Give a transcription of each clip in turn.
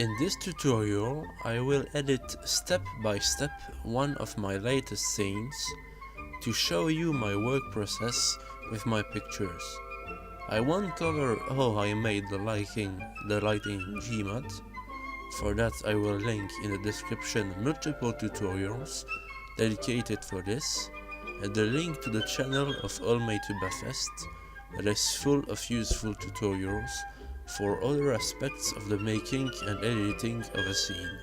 In this tutorial, I will edit step by step one of my latest scenes to show you my work process with my pictures. I won't cover how I made the lighting in Gmod. For that I will link in the description multiple tutorials dedicated for this, and the link to the channel of Allmade2Bafest that is full of useful tutorials for other aspects of the making and editing of a scene.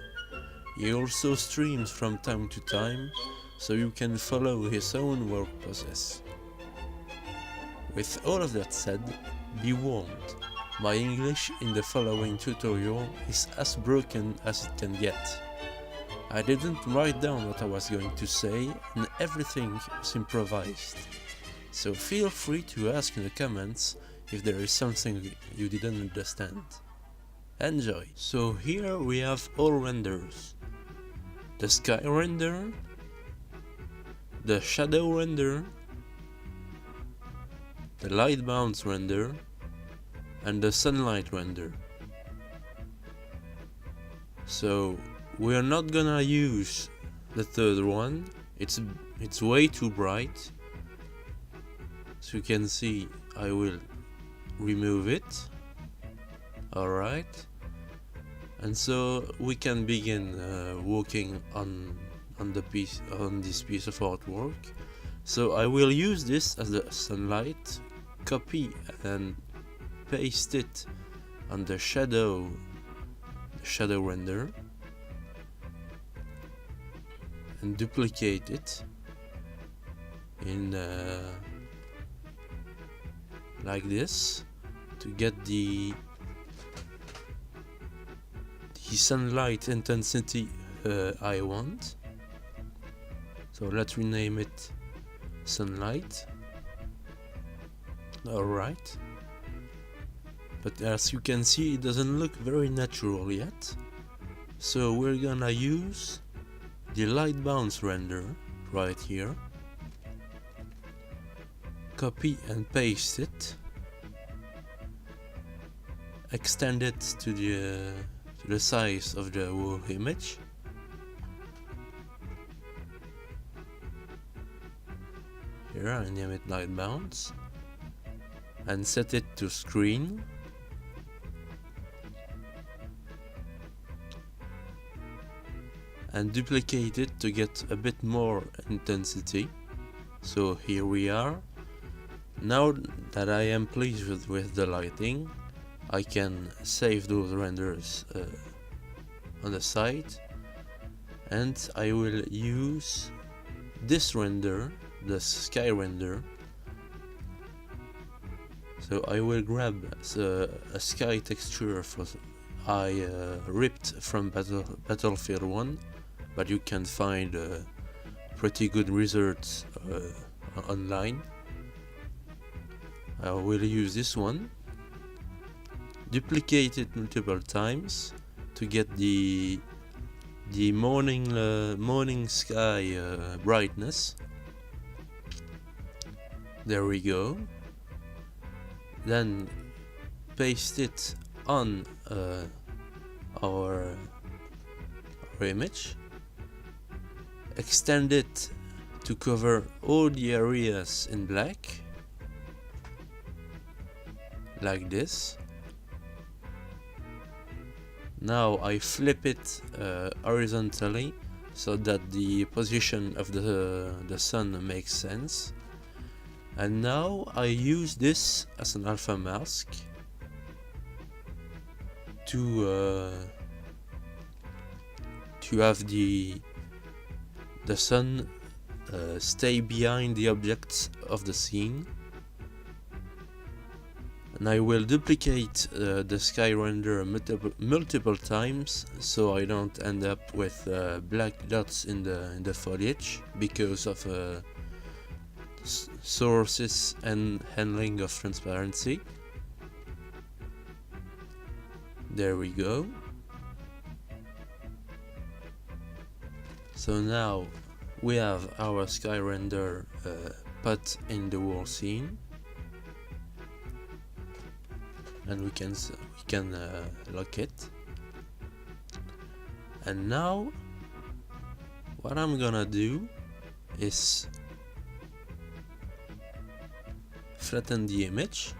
He also streams from time to time, so you can follow his own work process. With all of that said, be warned, my English in the following tutorial is as broken as it can get. I didn't write down what I was going to say, and everything was improvised. So feel free to ask in the comments if there is something you didn't understand. Enjoy! So here we have all renders. The sky render, the shadow render, the light bounce render, and the sunlight render. So we're not gonna use the third one, it's way too bright. So you can see I will remove it. Alright, and so we can begin working on this piece of artwork. So I will use this as the sunlight, copy and paste it on the shadow render, and duplicate it in like this to get the sunlight intensity I want. So let's rename it sunlight. Alright, but as you can see, it doesn't look very natural yet, so we're gonna use the light bounce render right here, copy and paste it, extend it to the size of the whole image, here I name it light bounce, and set it to screen. And duplicate it to get a bit more intensity. So here we are. Now that I am pleased with the lighting, I can save those renders on the side, and I will use this render, the sky render. So I will grab a sky texture I ripped from Battlefield 1, but you can find pretty good results online. I will use this one, duplicate it multiple times to get the morning sky brightness. There we go. Then paste it on our image, extend it to cover all the areas in black, like this. Now I flip it horizontally so that the position of the sun makes sense. And now I use this as an alpha mask to have the sun stay behind the objects of the scene. And I will duplicate the sky render multiple times so I don't end up with black dots in the foliage because of sources and handling of transparency. There we go. So now we have our sky render put in the whole scene. and we can lock it. And now what I'm gonna do is flatten the image,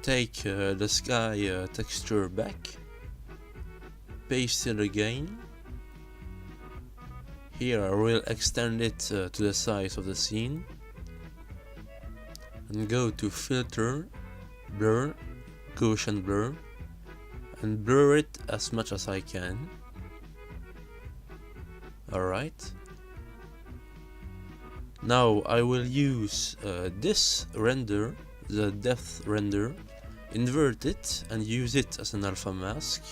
take the sky texture back, paste it again. Here I will extend it to the size of the scene and go to filter, blur, Gaussian blur, and blur it as much as I can. Alright. Now I will use this render, the depth render, invert it and use it as an alpha mask,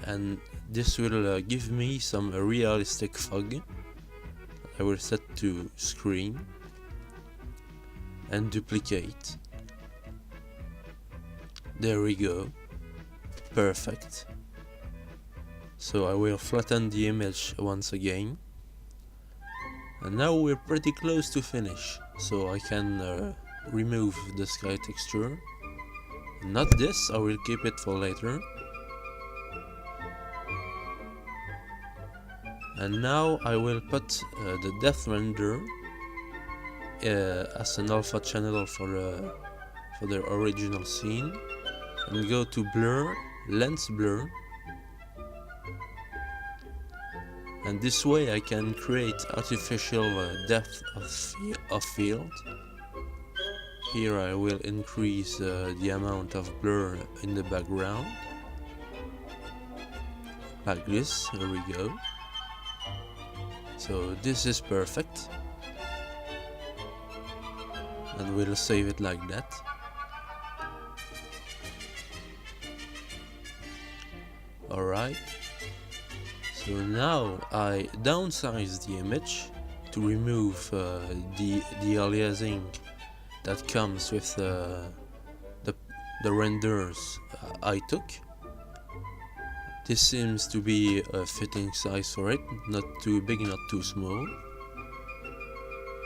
and this will give me some realistic fog. I will set to screen and duplicate. There we go. Perfect. So I will flatten the image once again. And now we're pretty close to finish, so I can remove the sky texture. Not this, I will keep it for later. And now I will put the depth render as an alpha channel for the original scene, and go to blur, lens blur, and this way I can create artificial depth of field. Here I will increase the amount of blur in the background, like this. Here we go. So this is perfect, and we'll save it like that. Alright, so now I downsize the image to remove the aliasing that comes with the renders I took. This seems to be a fitting size for it, not too big, not too small.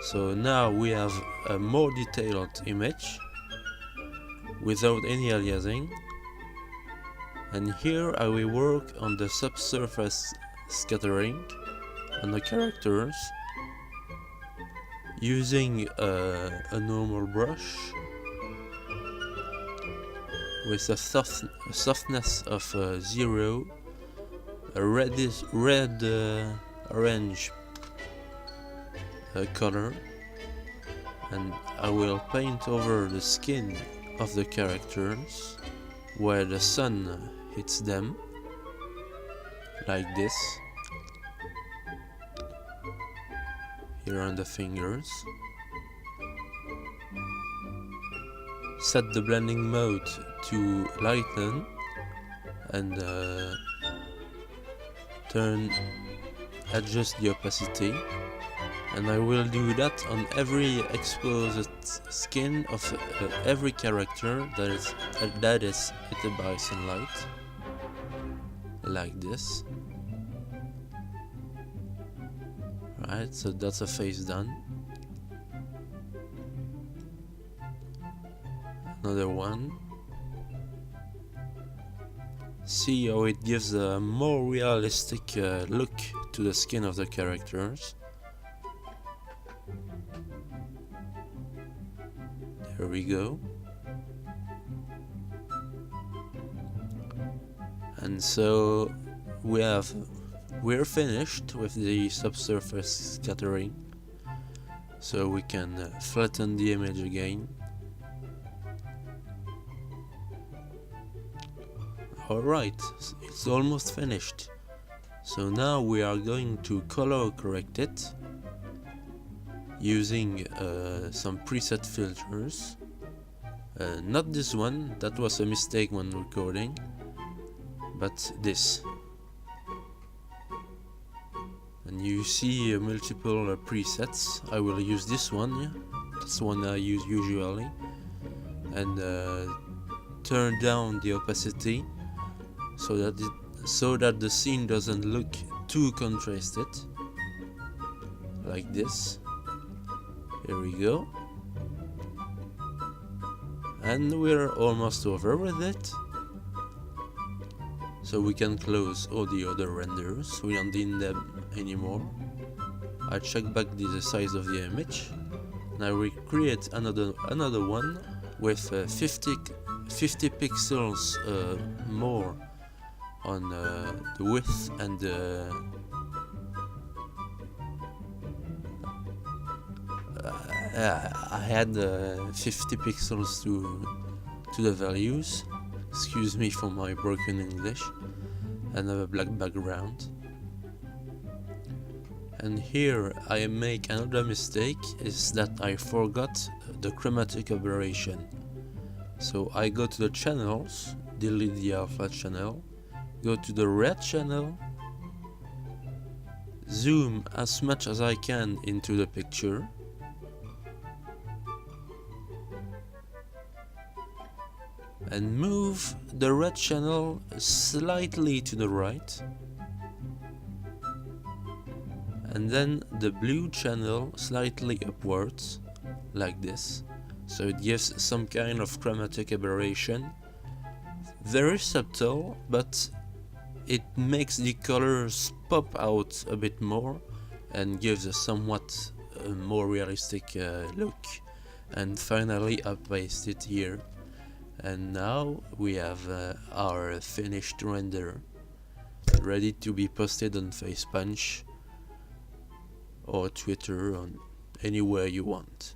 So now we have a more detailed image without any aliasing. And here I will work on the subsurface scattering on the characters using a normal brush with a softness of 0, a red orange color, and I will paint over the skin of the characters where the sun hits them, like this, here on the fingers. Set the blending mode to lighten and adjust the opacity, and I will do that on every exposed skin of every character that is hit by sunlight, like this. Right, so that's a face done. Another one. See how it gives a more realistic look to the skin of the characters. There we go. And so we're finished with the subsurface scattering, so we can flatten the image again. Alright, it's almost finished. So now we are going to color correct it using some preset filters. Not this one, that was a mistake when recording, but this. And you see multiple presets. I will use this one, yeah? That's the one I use usually, and turn down the opacity so that the scene doesn't look too contrasted, like this. Here we go, and we're almost over with it. So we can close all the other renders, we don't need them anymore. I check back the size of the image, and I will create another one with 50 pixels more on the width and I had 50 pixels to the values. Excuse me for my broken English. And a black background. And here I make another mistake, is that I forgot the chromatic aberration. So I go to the channels, delete the alpha channel, go to the red channel, zoom as much as I can into the picture, and move the red channel slightly to the right, and then the blue channel slightly upwards, like this, so it gives some kind of chromatic aberration. Very subtle, but it makes the colors pop out a bit more and gives a somewhat more realistic look. And finally I paste it here. And now we have our finished render, ready to be posted on Facepunch or Twitter, or anywhere you want.